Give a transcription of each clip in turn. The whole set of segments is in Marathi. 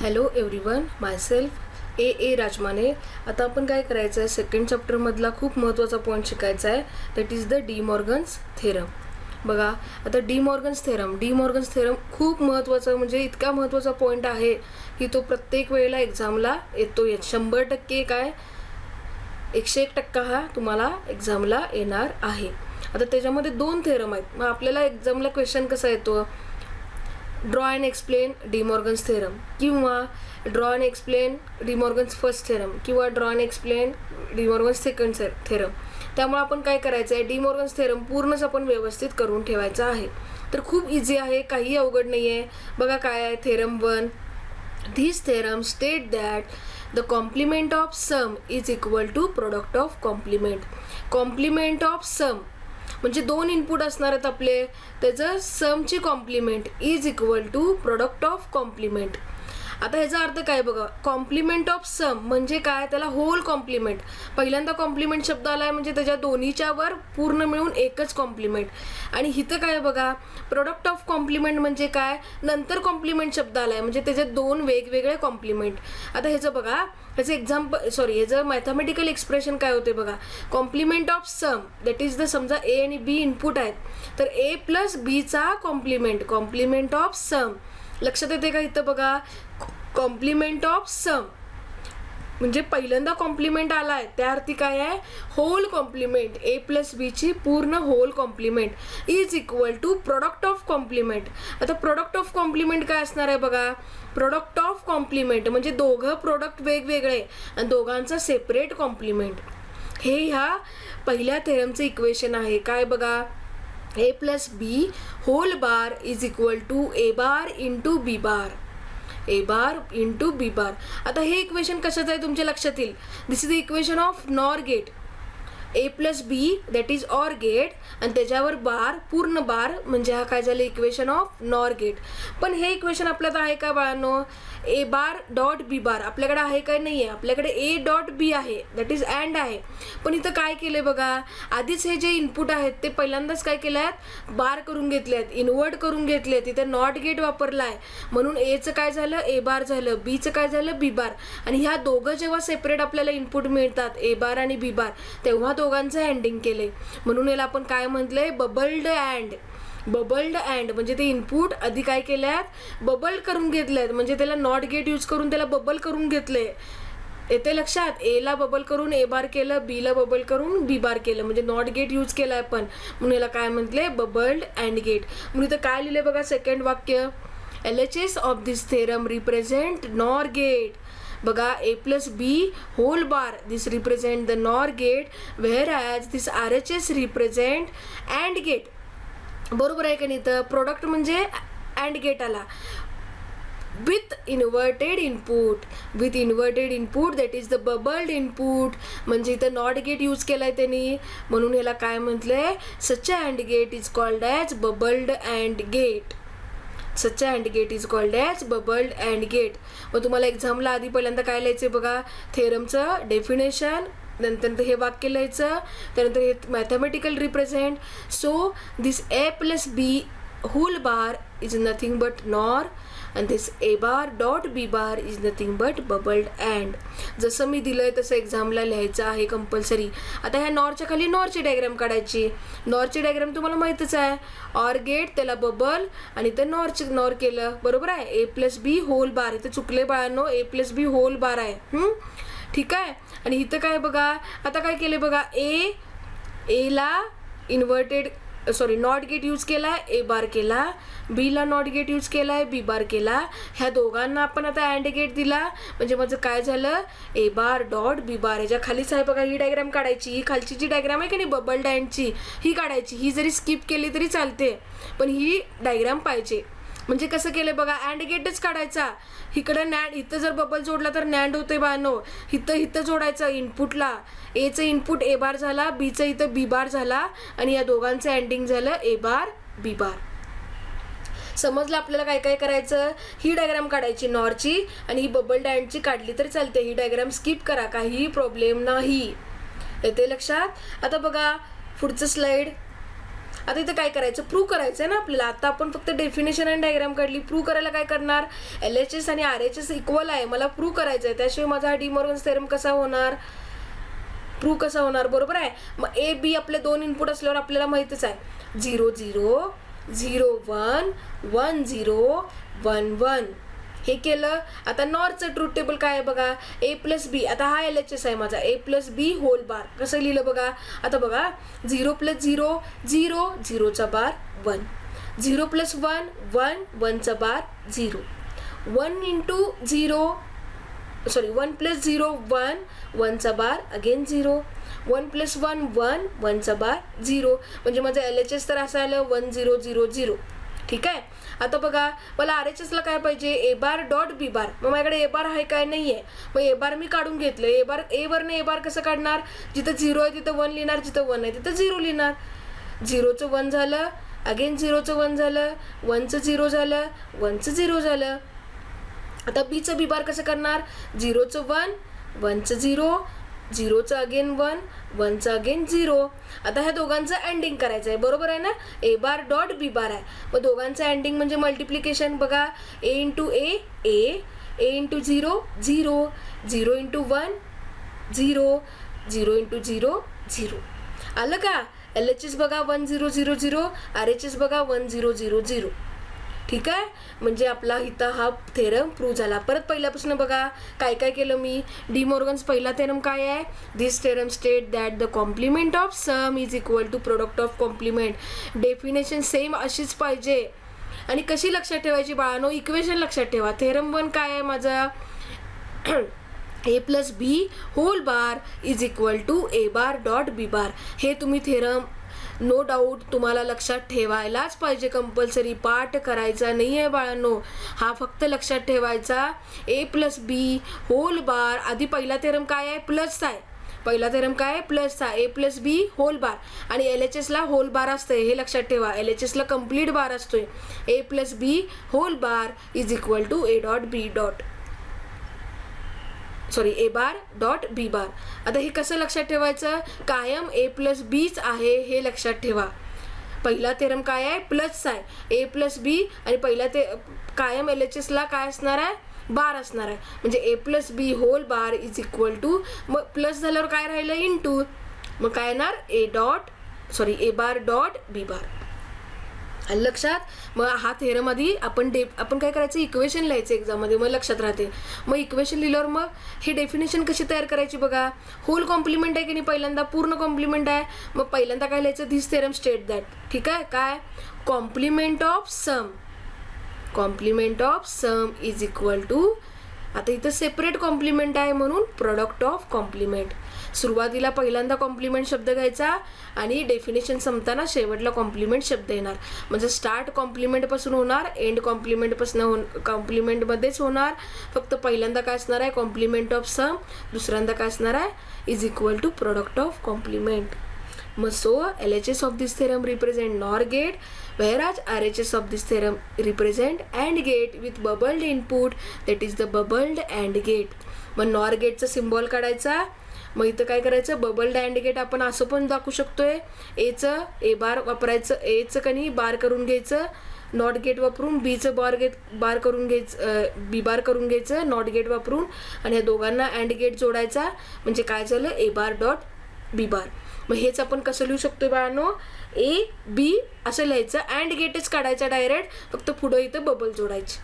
हॅलो एव्हरीवन, मायसेल्फ ए राजमाने. आता आपण काय करायचं आहे, सेकंड चॅप्टरमधला खूप महत्त्वाचा पॉईंट शिकायचा आहे. That is the D Morgan's theorem. बघा, आता डी मॉर्गन्स थेरम खूप महत्त्वाचा, म्हणजे इतका महत्त्वाचा पॉईंट आहे की तो प्रत्येक वेळेला एक्झामला येतो. 100% काय 101% हा तुम्हाला एक्झामला येणार आहे. आता त्याच्यामध्ये 2 थेरम आहेत. मग आपल्याला एक्झामला क्वेश्चन कसा येतो, draw and explain De Morgan's theorem, किंवा draw and explain De Morgan's first theorem, किंवा draw and explain De Morgan's second theorem. त्यामुळे आपण काय करायचं आहे, डी मॉर्गन्स थेरम पूर्णच आपण व्यवस्थित करून ठेवायचा आहे. तर खूप इझी आहे, काही अवघड नाही आहे. बघा काय आहे theorem 1. These theorems state that the complement of sum is equal to product of complement. Complement of sum म्हणजे 2 इनपुट असणार आहेत आपले, त्याचं समची complement is equal to product of complement. आता ह्याचा अर्थ काय बघा, कॉम्प्लिमेंट ऑफ सम म्हणजे काय, त्याला होल कॉम्प्लिमेंट. पहिल्यांदा कॉम्प्लिमेंट शब्द आलाय म्हणजे त्याच्या दोन्हीच्या वर पूर्ण मिळून एकच कॉम्प्लिमेंट. आणि इथं काय बघा, प्रोडक्ट ऑफ कॉम्प्लिमेंट म्हणजे काय, नंतर कॉम्प्लिमेंट शब्द आलाय म्हणजे त्याचे 2 वेगवेगळे कॉम्प्लिमेंट. आता ह्याचं बघा, ह्याचं ह्याचं मॅथमॅटिकल एक्सप्रेशन काय होते बघा, complement of sum that is the, समजा ए आणि बी इनपुट आहेत, तर ए प्लस बीचा कॉम्प्लिमेंट ऑफ सम. लक्षात येते का इथं बघा, कॉम्प्लिमेंट ऑफ सम म्हणजे पहिल्यांदा कॉम्प्लिमेंट आलाय त्या अर्थी काय आहे, होल कॉम्प्लिमेंट. ए प्लस बीची पूर्ण whole complement is equal to product of complement. आता प्रोडक्ट ऑफ कॉम्प्लिमेंट काय असणार आहे बघा, प्रोडक्ट ऑफ कॉम्प्लिमेंट म्हणजे दोघं प्रोडक्ट वेगवेगळे आणि दोघांचा सेपरेट कॉम्प्लिमेंट. हे ह्या पहिल्या थेरमचं इक्वेशन आहे. काय बघा, A plus B whole bar is equal to A bar into B bar, A bar into B bar. आता हे इक्वेशन कशाचं आहे तुमच्या लक्षात येईल, this is the equation of NOR gate. A plus B that is OR gate आणि त्याच्यावर बार, पूर्ण बार म्हणजे हा काय झालं, इक्वेशन ऑफ नॉर गेट. पण हे इक्वेशन आपल्याला आहे का बाळांनो, ए बार डॉट बी बार आपल्याकडे आहे काय, नाही आहे. आपल्याकडे ए डॉट बी आहे, दॅट इज अँड आहे. पण इथं काय केलंय बघा, आधीच हे जे इनपुट आहेत ते पहिल्यांदाच काय केलं आहेत, बार करून घेतले आहेत, इन्व्हर्ट करून घेतले आहेत. इथे नॉट गेट वापरलाय म्हणून एचं काय झालं, ए बार झालं, बीचं काय झालं, बी बार. आणि ह्या दोघं जेव्हा सेपरेट आपल्याला इनपुट मिळतात, ए बार आणि बी बार, तेव्हा दोघांचं अँडिंग केलंय. म्हणून याला आपण काय म्हटलंय, बबल्ड अँड. बबल्ड अँड म्हणजे ते इनपुट आधी काय केल्यात, बबल करून घेतलेत, म्हणजे त्याला नॉट गेट यूज करून त्याला बबल करून घेतले. येते लक्षात, ए ला बबल करून ए बार केलं, बी ला बबल करून बी बार केलं, म्हणजे नॉट गेट यूज केलाय पण, म्हणून याला काय म्हटले, बबल्ड अँड गेट. म्हणून इथं काय लिहिले बघा, सेकंड वाक्य, LHS of this theorem represent NOR gate. बघा, A plus B whole bar this represent the NOR gate, whereas this RHS represent AND gate. बरोबर आहे का नाही. तर प्रोडक्ट म्हणजे अँड गेट आला with inverted input that is the bubbled input, म्हणजे इथं नॉट गेट यूज केलाय त्यांनी, म्हणून ह्याला काय म्हटलंय, such AND gate is called as bubbled AND gate. Such AND gate is called as bubbled AND gate. मग तुम्हाला एक्झामला आधी पहिल्यांदा काय लिहायचं बघा, थेरमचं डेफिनेशन, नंतर हे वाक्य लिहायचं, त्यानंतर हे mathematical represent. So this A plus B whole bar is nothing but NOR and this a bar dot b bar is nothing but bubbled and. जसं मी दिलंय तसं एक्झामला लिहायचं आहे कंपल्सरी. आता ह्या नॉरच्या खाली नॉरची डायग्राम काढायची. नॉरची डायग्राम तुम्हाला माहितच आहे, ऑर गेट त्याला बबल आणि ते नॉर केलं, बरोबर आहे. ए प्लस बी होल बार, इथे चुकले बाळांनो, ए प्लस बी होल बार आहे, ठीक आहे. आणि इथं काय बघा, आता काय केले बघा, एला नॉट गेट यूज केलाय, ए बार केला, बीला नॉट गेट यूज केलाय, बी बार केला. ह्या दोघांना आपण आता अँड गेट दिला, म्हणजे माझं काय झालं, ए बार डॉट बी बार. ह्याच्या खालीच आहे बघा ही डायग्राम काढायची. ही खालची जी डायग्राम आहे की नाही बबल्ड अँडची, ही काढायची. ही जरी स्किप केली तरी चालते, पण ही डायग्राम पाहिजे. म्हणजे कसं केलं बघा, अँड गेटच काढायचा. इकडं नॅन्ड, इथं जर बबल जोडला तर नॅन्ड होते बानो, इथं जोडायचं इनपुटला. एचं इनपुट ए बार झाला, बीचं इथं बी बार झाला, आणि या दोघांचं एंडिंग झालं ए बार बी बार. समजलं आपल्याला काय काय करायचं. ही डायग्राम काढायची नॉरची, आणि ही बबल अँडची काढली तरी चालते. ही डायग्राम स्किप करा, काही प्रॉब्लेम नाही. येते लक्षात. आता बघा पुढचं स्लाइड. आता इथं काय करायचं, प्रूव्ह करायचं आहे ना आपल्याला. आता आपण फक्त डेफिनेशन आणि डायग्राम काढली. प्रूव्ह करायला काय करणार, LHS आणि RHS इक्वल आहे, मला प्रूव्ह करायचं आहे. त्याशिवाय माझा हा डी मॉर्गन्स थेरम कसा होणार, प्रूव्ह कसा होणार, बरोबर आहे. मग ए बी आपले दोन इनपुट असल्यावर आपल्याला माहितीच आहे 0 0 0 1 1 0 1 1. हे केलं. आता नॉरचं ट्रूथ टेबल काय आहे बघा, ए प्लस बी. आता हा LHS आहे माझा, ए प्लस बी होल बार. कसं लिहिलं बघा, आता बघा 0 प्लस 0 0 0चा बार 1, 0 प्लस 1 1 1चा बार 0, 1 इंटू 0 1 प्लस 0 1 1चा बार अगेन 0, 1 प्लस 1 1 1चा बार 0. म्हणजे माझं LHS तर असं आलं 1 0 0 0. ठीक आहे. आता बघा मला RHSला काय पाहिजे, ए बार डॉट बी बार. मग माझ्याकडे ए बार आहे काय, नाही आहे. मग ए बार मी काढून घेतलं. ए बार ए वरनं ए बार कसं काढणार, जिथं 0 आहे तिथं 1 लिहिणार, जिथं 1 आहे तिथं 0 लिहिणार. 0चं 1 झालं, अगेन 0चं 1 झालं, 1चं 0 झालं, 1चं 0 झालं. आता बीचं बी बार कसं करणार, 0चं 1 1चं 0 0चं अगेन 1 1चं अगेन 0. आता ह्या दोघांचं एंडिंग करायचं आहे, बरोबर आहे ना. ए बार डॉट बी बार आहे. मग दोघांचं एंडिंग म्हणजे मल्टिप्लिकेशन. बघा ए इंटू ए ए, ए इंटू 0 0, 0 इंटू 1 0, 0 इंटू 0 0. आलं का. LHS बघा 1 0 0 0, RHS बघा 1 0 0 0. ठीक आहे. म्हणजे आपला इथं हा थेरम प्रूव्ह झाला. परत पहिल्यापासून बघा काय काय केलं मी. डी मॉर्गन्स पहिला थेरम काय आहे, this theorem state that the complement of sum is equal to product of complement. Definition same अशीच पाहिजे. आणि कशी लक्षात ठेवायची बाळांनो, इक्वेशन लक्षात ठेवा. थेरम 1 काय आहे माझा, A plus B whole bar is equal to A bar dot B bar. हे तुम्ही थेरम नो डाऊट तुम्हाला लक्षात ठेवायलाच पाहिजे. कंपल्सरी पाठ करायचा नाही आहे बाळांनो. हा फक्त लक्षात ठेवायचा. ए प्लस बी होल बार. आधी पहिला थेरम काय आहे, प्लसचा आहे. पहिला थेरम काय आहे, प्लसचा. ए प्लस बी होल बार. आणि LHSला होल बार असतंय, हे लक्षात ठेवा. LHSला कम्प्लीट बार असतोय. A plus B whole bar is equal to A dot B dot A bar dot B bar. आता हे कसं लक्षात ठेवायचं, कायम ए प्लस बीच आहे हे लक्षात ठेवा. पहिला थेरम काय आहे, प्लसचा आहे. ए प्लस बी आणि पहिला ते कायम LHSला काय असणार आहे, बार असणार आहे. म्हणजे A plus B whole bar is equal to, मग प्लस झाल्यावर काय राहिलं, इंटू. मग काय येणार, ए बार डॉट बी बार. लक्षात. मग हा थेरम आधी आपण काय करायचं, इक्वेशन लिहायचं एक्झाममध्ये, मग लक्षात राहते. मग इक्वेशन लिहिल्यावर मग हे डेफिनेशन कशी तयार करायची बघा. होल कॉम्प्लिमेंट आहे की नाही, पहिल्यांदा पूर्ण कॉम्प्लिमेंट आहे. मग पहिल्यांदा काय लिहायचं, धिस थेरम स्टेट दॅट. ठीक आहे. काय, complement of sum is equal to, आता इथं सेपरेट कॉम्प्लिमेंट आहे म्हणून प्रोडक्ट ऑफ कॉम्प्लिमेंट. सुरुवातीला पहिल्यांदा कॉम्प्लिमेंट शब्द घ्यायचा आणि डेफिनेशन संपताना शेवटला कॉम्प्लिमेंट शब्द येणार. म्हणजे स्टार्ट कॉम्प्लिमेंटपासून होणार, एंड कॉम्प्लिमेंटमध्येच होणार. फक्त पहिल्यांदा काय असणार आहे, कॉम्प्लिमेंट ऑफ सम. दुसऱ्यांदा काय असणार आहे, is equal to product of complement. मग so LHS of this theorem represent NOR gate, whereas RHS of this theorem represent AND gate with bubbled input, that is the bubbled AND gate. मग NOR गेटचा सिम्बॉल काढायचा. मग इथं काय करायचं, बबल्ड अँड गेट आपण असं पण दाखवू शकतोय. ए बार वापरायचं, एचं कनी बार करून घ्यायचं, नॉट गेट वापरून. बीचं बार करून घ्यायचं, बी बार करून घ्यायचं नॉट गेट वापरून. आणि या दोघांना अँड गेट जोडायचा. म्हणजे काय झालं, ए बार डॉट बी बार. मग हेच आपण कसं लिहू शकतोय बाळांनो, ए बी असं लिहायचं, अँड गेटच काढायचा डायरेक्ट, फक्त पुढं इथं बबल जोडायची.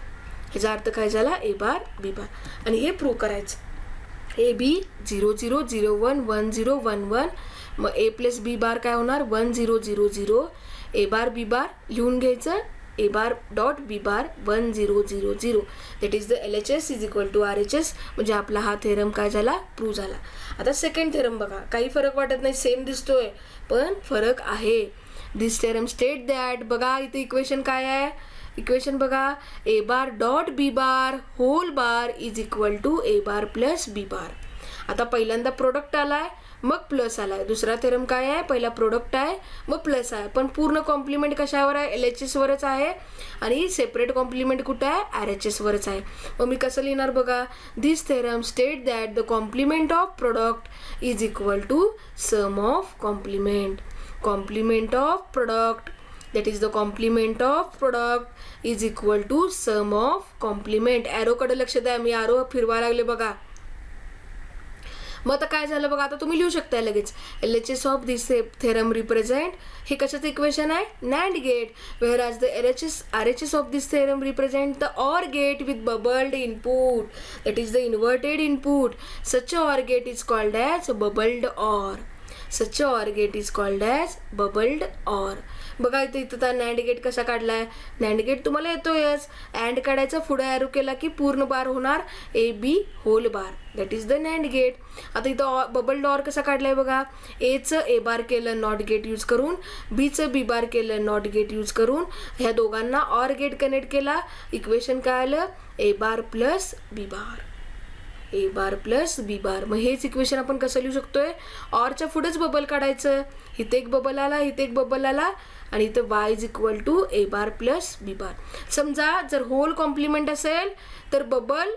ह्याचा अर्थ काय झाला, ए बार बी बार. आणि हे प्रूव्ह करायचं. A B 0 0 0 1 1 0 1 1. मग ए प्लस बी बार काय होणार, 1 0 0 0. ए बार बी बार लिहून घ्यायचं, A bar dot B bar 1 0 0 0. That is the LHS is equal to RHS. म्हणजे आपला हा थेरम काय झाला, प्रूव्ह झाला. आता सेकंड थेरम बघा, काही फरक वाटत नाही, सेम दिसतोय पण फरक आहे. दिस थेरम स्टेट दॅट, बघा इथे इक्वेशन काय आहे, इक्वेशन बघा, A bar dot B bar whole bar is equal to A bar plus B bar. आता पहिल्यांदा प्रोडक्ट आलाय, मग प्लस आलाय. दुसरा थेरम काय आहे, पहिला प्रोडक्ट आहे मग प्लस आहे. पण पूर्ण कॉम्प्लिमेंट कशावर आहे, LHS वरच आहे. आणि सेपरेट कॉम्प्लिमेंट कुठं आहे, RHS वरच आहे. मग मी कसं लिहिणार बघा, this theorem state that the complement of product is equal to sum of complement. complement of product, that is the complement of product is equal to sum of complement. Arrow कडे लक्ष द्या, मी ॲरो फिरवा लागले बघा. मग आता काय झालं बघा, आता तुम्ही लिहू शकता लगेच. LHS of this theorem represent, हे कशाचं इक्वेशन आहे, NAND gate. Whereas the RHS of this theorem represent the OR gate with bubbled input, that is the inverted input. Such a OR gate is called as bubbled OR. Such a OR gate is called as bubbled OR. बघा इथं नॅन्ड गेट कसा काढलाय. नॅन्ड गेट तुम्हाला येतोयच. अँड काढायचा, पुढे ॲरो केला की पूर्ण बार होणार AB whole bar, that is the NAND gate. आता इथं बबल्ड ऑर कसा काढलाय बघा. एचं A बार केलं नॉट गेट यूज करून, बीचं B बार केलं नॉट गेट यूज करून, ह्या दोघांना ऑर गेट कनेक्ट केला. इक्वेशन काय आलं, A bar plus B bar. A bar plus B बार. मग हेच इक्वेशन आपण कसं लिहू शकतोय, ऑरच्या पुढेच बबल काढायचं. इथे एक बबल आला, इथे एक बबल आला, आणि इथं y is equal to A bar plus B bar. समजा जर होल कॉम्प्लिमेंट असेल तर बबल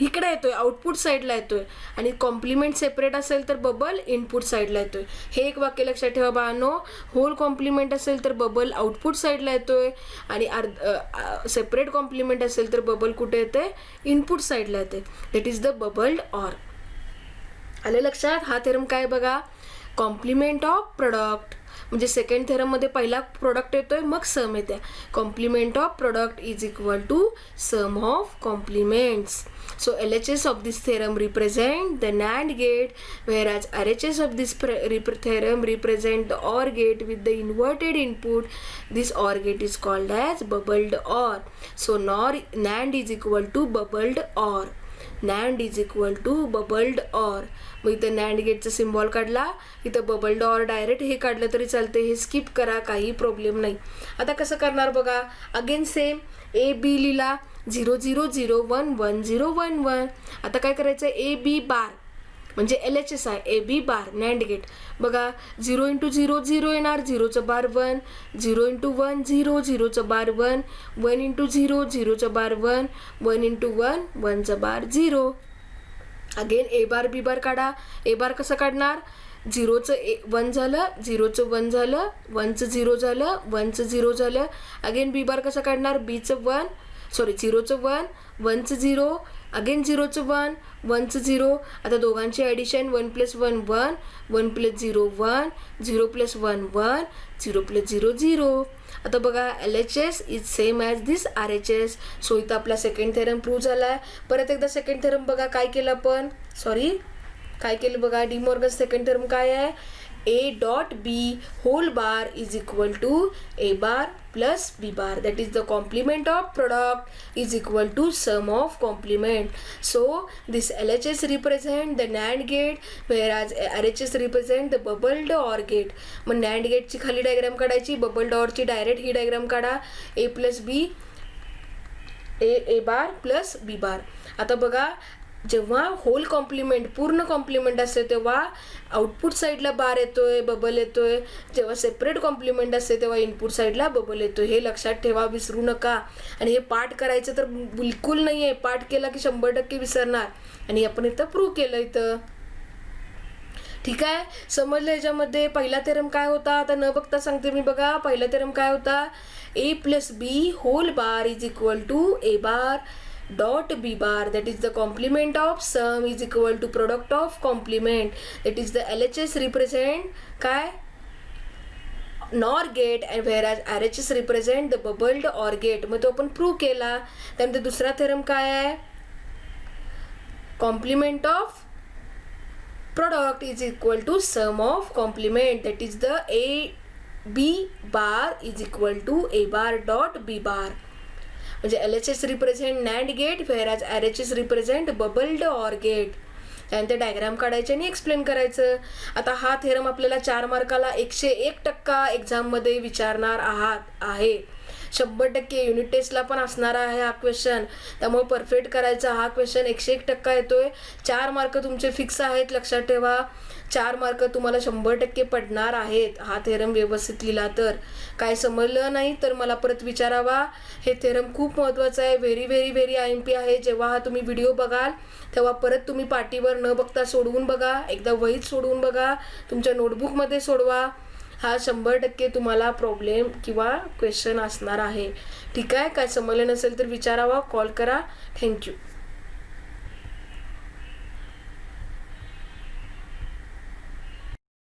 इकडे येतोय, आउटपुट साईडला येतोय, आणि कॉम्प्लिमेंट सेपरेट असेल तर बबल इनपुट साईडला येतोय. हे एक वाक्य लक्षात ठेवा बाळांनो. होल कॉम्प्लिमेंट असेल तर बबल आउटपुट साईडला येतोय, आणि सेपरेट कॉम्प्लिमेंट असेल तर बबल कुठे येते, इनपुट साईडला येते. That is the bubbled OR. आलं लक्षात. हा थेरम काय बघा, कॉम्प्लिमेंट ऑफ प्रोडक्ट. म्हणजे सेकंड थेरममध्ये पहिला प्रोडक्ट येतोय, मग सम येते. Complement of product is equal to sum of complements. So LHS of this theorem represent the NAND gate, whereas RHS of this theorem represent the OR gate with the inverted input. This OR gate is called as bubbled OR. So NAND is equal to bubbled OR. NAND is equal to bubbled OR. मग इथं नॅन्ड गेटचा सिम्बॉल काढला, इथं बबल्ड ऑर डायरेक्ट हे काढलं तरी चालते. हे स्किप करा, काही प्रॉब्लेम नाही. आता कसं करणार बघा, अगेन सेम AB लिहिला 0 0 0 1 1 0 1 1. आता काय करायचं, AB बार म्हणजे LHS आहे, AB बार नॅन्ड गेट. बघा 0 × 0 0 येणार, 0चं बार 1, 0 × 1 0, 0चं बार 1, 1 × 0 0चं बार 1, 1 × 1 1चं बार 0. अगेन A बार B बार काढा. A बार कसं काढणार, 0चं 1 झालं, 0चं 1 झालं, 1चं 0 झालं, 1चं 0 झालं. अगेन B बार कसं काढणार, Bचं 0चं 1, 1चं 0, अगेन 0चं 1, 1चं 0. आता दोघांची ॲडिशन 1 + 1 1, 1 + 0 1, 0 + 1 1, 0 + 0 0. आता बघा LHS is same as this RHS. So इथं आपला सेकंड थेरम प्रूव्ह झाला आहे. परत एकदा सेकंड थेरम बघा काय केलं आपण, काय केलं बघा. डी मॉर्गन्स सेकंड थेरम काय आहे, A.B whole bar is equal to A bar plus B bar. That is the complement of product is equal to sum of complement. So this LHS represent the NAND gate, whereas RHS represent the bubbled OR gate. मग नॅन्ड गेटची खाली डायग्राम काढायची, बबल्ड ऑरची डायरेक्ट ही डायग्राम काढा, A plus B, A bar plus B bar. आता बघा, जेव्हा होल कॉम्प्लिमेंट पूर्ण कॉम्प्लिमेंट असते तेव्हा आउटपुट साईडला बार येतोय, बबल येतोय. जेव्हा सेपरेट कॉम्प्लिमेंट असते तेव्हा इनपुट साईडला बबल येतोय. हे लक्षात ठेवा, विसरू नका. आणि हे पाठ करायचं तर बिलकुल नाही आहे, पाठ केला की 100% विसरणार. आणि आपण इथं प्रूव्ह केलं इथं. ठीक आहे, समजलं. याच्यामध्ये पहिला थेरम काय होता, आता न बघता सांगते मी. बघा पहिला थेरम काय होता, A + B whole bar is equal to A bar dot B bar, that is the complement of sum is equal to product of complement. That is the LHS represent काय, NOR gate, and whereas RHS represent the bubbled OR gate. मग तो आपण प्रूव्ह केला. त्यानंतर दुसरा थेरम काय आहे, complement of product is equal to sum of complement. That is the AB bar is equal to A bar dot B bar. म्हणजे LHS represent NAND gate, whereas RHS represent bubbled OR gate. त्यानंतर डायग्राम काढायचे आणि एक्सप्लेन करायचं. आता हा थेरम आपल्याला 4 मार्काला 101% एक्झाममध्ये विचारणार आहे. 100% युनिट टेस्टला पण असणारा आहे हा क्वेश्चन. त्यामुळे परफेक्ट करायचा. हा क्वेश्चन 101% येतोय. 4 मार्क तुमचे फिक्स आहेत, लक्षात ठेवा. 4 मार्क तुम्हाला 100% पडणार आहेत हा थेरम व्यवस्थित लिहिला तर. काय समजलं नाही तर मला परत विचारावा. हे थेरम खूप महत्त्वाचं आहे. व्हेरी व्हेरी व्हेरी IMP आहे. जेव्हा हा तुम्ही व्हिडिओ बघाल तेव्हा परत तुम्ही पाटीवर न बघता सोडवून बघा. एकदा वहीत सोडवून बघा, तुमच्या नोटबुकमध्ये सोडवा. हा 100% तुम्हाला प्रॉब्लेम किंवा क्वेश्चन असणार आहे. ठीक आहे. काय समजलं नसेल तर विचारावा, कॉल करा. थँक्यू.